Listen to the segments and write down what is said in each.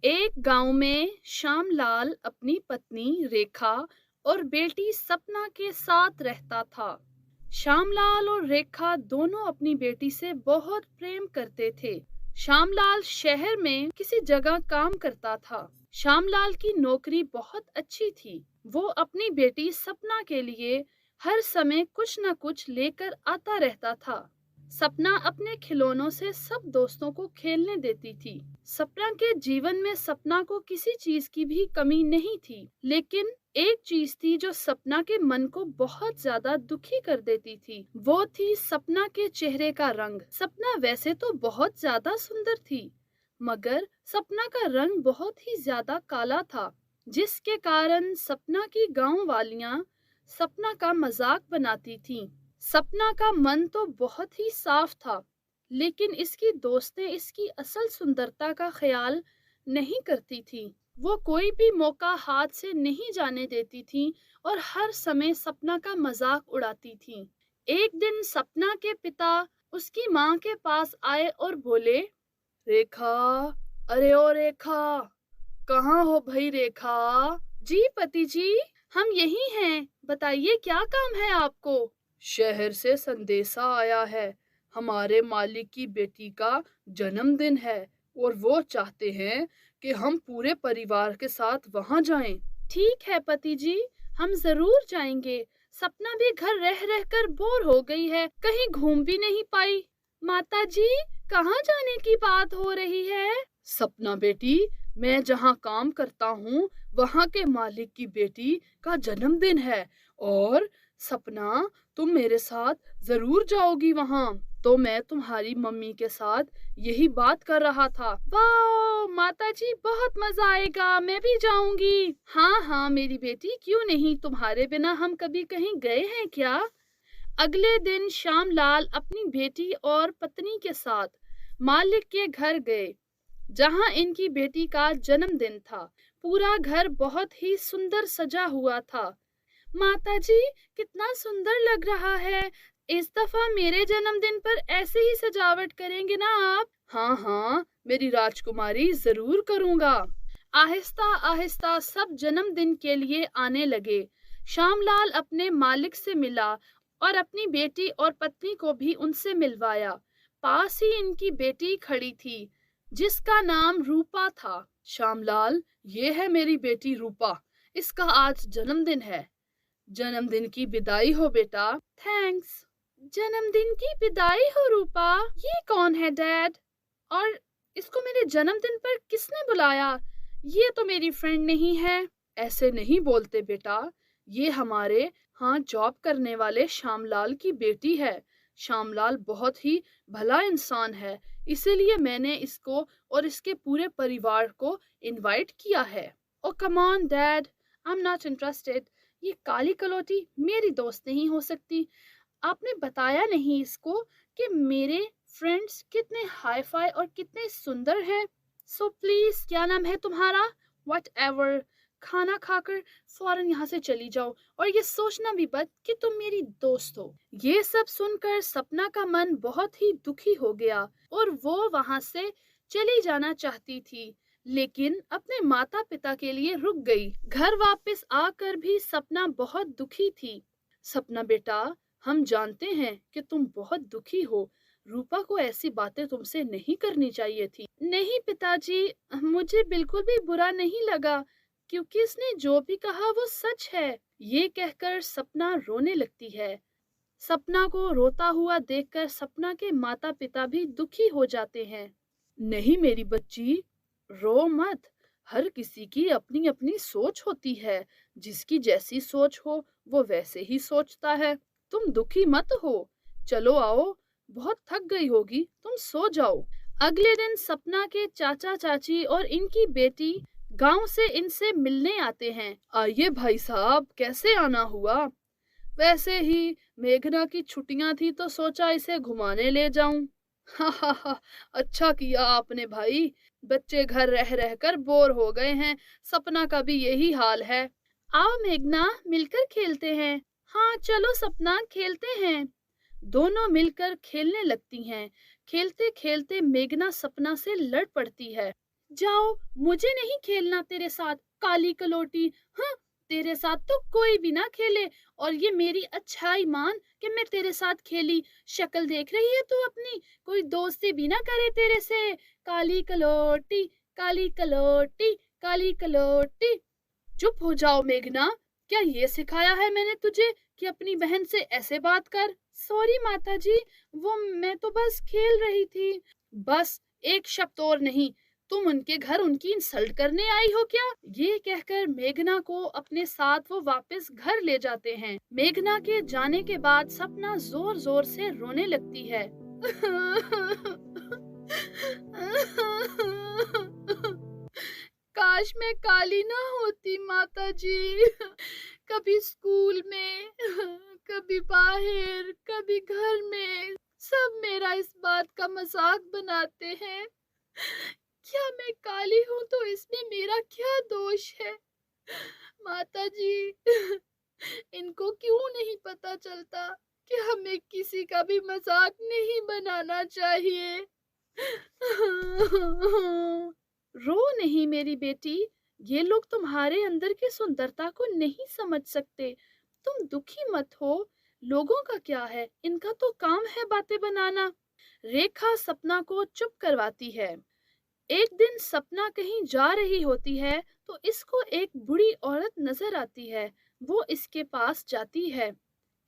एक गांव में श्यामलाल अपनी पत्नी रेखा और बेटी सपना के साथ रहता था। श्यामलाल और रेखा दोनों अपनी बेटी से बहुत प्रेम करते थे। श्यामलाल शहर में किसी जगह काम करता था। श्यामलाल की नौकरी बहुत अच्छी थी। वो अपनी बेटी सपना के लिए हर समय कुछ न कुछ लेकर आता रहता था। सपना अपने खिलौनों से सब दोस्तों को खेलने देती थी। सपना के जीवन में सपना को किसी चीज की भी कमी नहीं थी, लेकिन एक चीज थी जो सपना के मन को बहुत ज्यादा दुखी कर देती थी। वो थी सपना के चेहरे का रंग। सपना वैसे तो बहुत ज्यादा सुंदर थी, मगर सपना का रंग बहुत ही ज्यादा काला था, जिसके कारण सपना की गांव वालियां सपना का मजाक बनाती थीं। सपना का मन तो बहुत ही साफ था, लेकिन इसकी दोस्तें इसकी असल सुंदरता का ख्याल नहीं करती थीं। वो कोई भी मौका हाथ से नहीं जाने देती थीं और हर समय सपना का मजाक उड़ाती थीं। एक दिन सपना के पिता उसकी माँ के पास आए और बोले, रेखा, अरे ओ रेखा, कहाँ हो भाई रेखा? जी पति जी, हम यही हैं, बताइए क्या काम है आपको? शहर से संदेशा आया है, हमारे मालिक की बेटी का जन्मदिन है और वो चाहते हैं कि हम पूरे परिवार के साथ वहां जाएं। ठीक है पति जी, हम जरूर जाएंगे। सपना भी घर रह रहकर बोर हो गई है, कहीं घूम भी नहीं पाई। माता जी, कहाँ जाने की बात हो रही है? सपना बेटी, मैं जहाँ काम करता हूँ वहाँ के मालिक की बेटी का जन्मदिन है और सपना, तुम मेरे साथ जरूर जाओगी वहाँ। तो मैं तुम्हारी मम्मी के साथ यही बात कर रहा था। वाह माता जी, बहुत मजा आएगा, मैं भी जाऊंगी। हाँ हाँ मेरी बेटी, क्यों नहीं, तुम्हारे बिना हम कभी कहीं गए हैं क्या? अगले दिन श्यामलाल अपनी बेटी और पत्नी के साथ मालिक के घर गए, जहां इनकी बेटी का जन्मदिन था। पूरा घर बहुत ही सुंदर सजा हुआ था। माता जी, कितना सुंदर लग रहा है। इस दफा मेरे जन्मदिन पर ऐसे ही सजावट करेंगे ना आप? हाँ हाँ मेरी राजकुमारी, जरूर करूँगा। आहिस्ता आहिस्ता सब जन्मदिन के लिए आने लगे। श्यामलाल अपने मालिक से मिला और अपनी बेटी और पत्नी को भी उनसे मिलवाया। पास ही इनकी बेटी खड़ी थी, जिसका नाम रूपा था। श्यामलाल, ये है मेरी बेटी रूपा, इसका आज जन्मदिन है। जन्मदिन की विदाई हो बेटा। थैंक्स। जन्मदिन की विदाई हो रूपा? ये कौन है डैड? और इसको मेरे जन्मदिन पर किसने बुलाया? ये तो मेरी फ्रेंड नहीं है। ऐसे नहीं बोलते बेटा, ये हमारे यहाँ जॉब करने वाले श्यामलाल की बेटी है। श्यामलाल बहुत ही भला इंसान है, इसीलिए मैंने इसको और इसके पूरे परिवार को इनवाइट किया है। Oh come on dad, I am not interested. ये काली कलौटी मेरी दोस्त नहीं हो सकती। आपने बताया नहीं इसको कि मेरे फ्रेंड्स कितने हाई फाई और कितने सुंदर हैं। सो प्लीज, क्या नाम है तुम्हारा? वट एवर, खाना खाकर फौरन यहाँ से चली जाओ और ये सोचना भी मत कि तुम मेरी दोस्त हो। ये सब सुनकर सपना का मन बहुत ही दुखी हो गया और वो वहां से चली जाना चाहती थी, लेकिन अपने माता पिता के लिए रुक गई। घर वापस आकर भी सपना बहुत दुखी थी। सपना बेटा, हम जानते हैं कि तुम बहुत दुखी हो। रूपा को ऐसी बातें तुमसे नहीं करनी चाहिए थी। नहीं पिताजी, मुझे बिल्कुल भी बुरा नहीं लगा, क्योंकि इसने जो भी कहा वो सच है। ये कहकर सपना रोने लगती है। सपना को रोता हुआ देखकर सपना के माता पिता भी दुखी हो जाते हैं। नहीं मेरी बच्ची, रो मत। हर किसी की अपनी अपनी सोच होती है। जिसकी जैसी सोच हो वो वैसे ही सोचता है। तुम दुखी मत हो। चलो आओ, बहुत थक गई होगी, तुम सो जाओ। अगले दिन सपना के चाचा चाची और इनकी बेटी गांव से इनसे मिलने आते हैं। आइए भाई साहब, कैसे आना हुआ? वैसे ही मेघना की छुट्टियां थी तो सोचा इसे घुमाने ले जाऊं। हा हा हा, अच्छा किया आपने भाई। बच्चे घर रह रहकर बोर हो गए हैं, सपना का भी यही हाल है। आओ मेघना, मिलकर खेलते हैं। हाँ चलो सपना, खेलते हैं। दोनों मिलकर खेलने लगती हैं। खेलते खेलते मेघना सपना से लड़ पड़ती है। जाओ, मुझे नहीं खेलना तेरे साथ, काली कलोटी। हाँ, तेरे साथ तो कोई भी ना खेले, और ये मेरी अच्छाई मान कि मैं तेरे साथ खेली। शक्ल देख रही है तू अपनी, कोई दोस्ती भी ना करे तेरे से। काली कलोटी, काली कलोटी, काली कलोटी। चुप हो जाओ मेघना, क्या ये सिखाया है मैंने तुझे कि अपनी बहन से ऐसे बात कर? सॉरी माताजी, वो मैं तो बस खेल रही थी। बस एक शब्द और नहीं, तुम उनके घर उनकी इंसल्ट करने आई हो क्या? ये कहकर मेघना को अपने साथ वो वापस घर ले जाते हैं। मेघना के जाने के बाद सपना जोर जोर से रोने लगती है। काश मैं काली ना होती माताजी। कभी स्कूल में, कभी बाहर, कभी घर में, सब मेरा इस बात का मजाक बनाते हैं। क्या मैं काली हूँ तो इसमें मेरा क्या दोष है? माताजी, इनको क्यों नहीं पता चलता कि हमें किसी का भी मजाक नहीं बनाना चाहिए? रो नहीं मेरी बेटी, ये लोग तुम्हारे अंदर की सुंदरता को नहीं समझ सकते। तुम दुखी मत हो, लोगों का क्या है, इनका तो काम है बातें बनाना। रेखा सपना को चुप करवाती है। एक दिन सपना कहीं जा रही होती है तो इसको एक बूढ़ी औरत नजर आती है। वो इसके पास जाती है।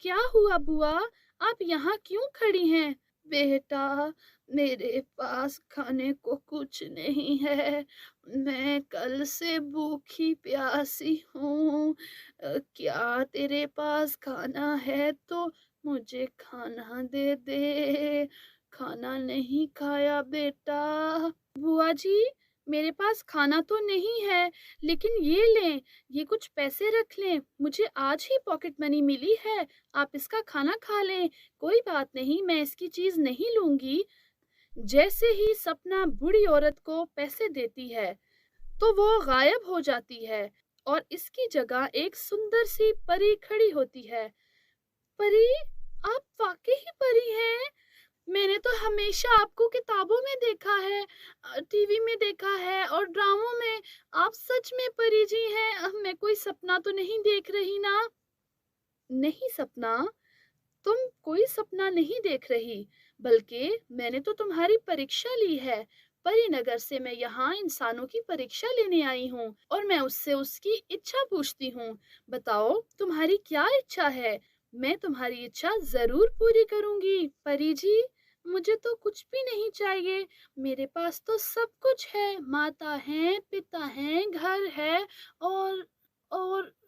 क्या हुआ बुआ, आप यहाँ क्यों खड़ी हैं? बेटा, मेरे पास खाने को कुछ नहीं है, मैं कल से भूखी प्यासी हूँ। क्या तेरे पास खाना है तो मुझे खाना दे दे। खाना नहीं खाया बेटा? बुआ जी, मेरे पास खाना तो नहीं है, लेकिन ये लें, ये कुछ पैसे रख लें, मुझे आज ही पॉकेट मनी मिली है, आप इसका खाना खा लें। कोई बात नहीं, मैं इसकी चीज नहीं लूंगी। जैसे ही सपना बूढ़ी औरत को पैसे देती है तो वो गायब हो जाती है और इसकी जगह एक सुंदर सी परी खड़ी होती है। परी, आप वाकई ही परी हैं। मैंने तो हमेशा आपको किताबों में देखा है, टीवी में देखा है और ड्रामों में। आप सच में परी जी हैं, मैं कोई सपना तो नहीं देख रही ना? नहीं सपना, तुम कोई सपना नहीं देख रही, बल्कि मैंने तो तुम्हारी परीक्षा ली है। परीनगर से मैं यहाँ इंसानों की परीक्षा लेने आई हूँ और मैं उससे उसकी इच्छा पूछती हूँ। बताओ, तुम्हारी क्या इच्छा है? मैं तुम्हारी इच्छा जरूर पूरी करूंगी। परी जी, मुझे तो कुछ भी नहीं चाहिए, मेरे पास तो सब कुछ है। माता है, पिता है, घर है, और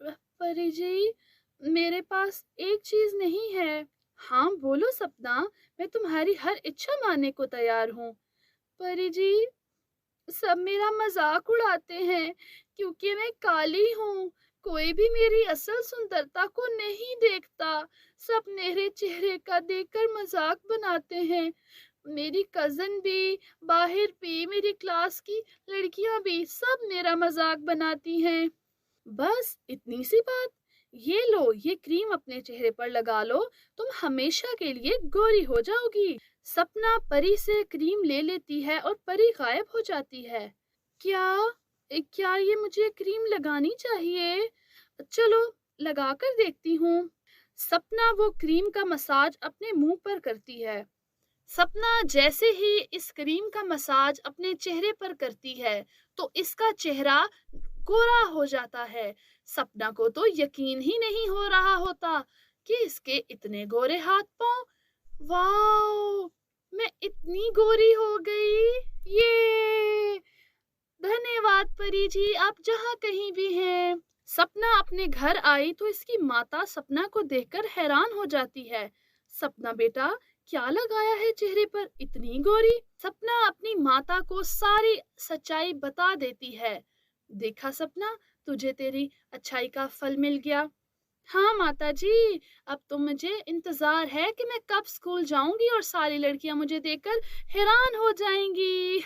परी जी, मेरे पास एक चीज नहीं है। हाँ बोलो सपना, मैं तुम्हारी हर इच्छा मानने को तैयार हूँ। परी जी, सब मेरा मजाक उड़ाते हैं क्योंकि मैं काली हूँ। कोई भी मेरी असल सुंदरता को नहीं देखता, सब मेरे चेहरे का देखकर मजाक बनाते हैं। मेरी कजन भी, बाहर भी, मेरी क्लास की लड़कियां भी सब मेरा मजाक बनाती हैं। बस इतनी सी बात? ये लो, ये क्रीम अपने चेहरे पर लगा लो, तुम हमेशा के लिए गोरी हो जाओगी। सपना परी से क्रीम ले लेती है और परी गायब हो जाती है। क्या क्या ये मुझे क्रीम लगानी चाहिए? चलो, लगा कर देखती हूँ। सपना वो क्रीम का मसाज अपने मुंह पर करती है। सपना जैसे ही इस क्रीम का मसाज अपने चेहरे पर करती है तो इसका चेहरा गोरा हो जाता है। सपना को तो यकीन ही नहीं हो रहा होता कि इसके इतने गोरे हाथ पांव। वाओ, मैं इतनी गोरी हो गई। ये धन्यवाद परी जी, आप जहाँ कहीं भी हैं। सपना अपने घर आई तो इसकी माता सपना को देखकर हैरान हो जाती है। सपना बेटा, क्या लगाया है चेहरे पर, इतनी गोरी? सपना अपनी माता को सारी सच्चाई बता देती है। देखा सपना, तुझे तेरी अच्छाई का फल मिल गया। हाँ माता जी, अब तो मुझे इंतजार है कि मैं कब स्कूल जाऊंगी और सारी लड़कियां मुझे देखकर हैरान हो जाएंगी।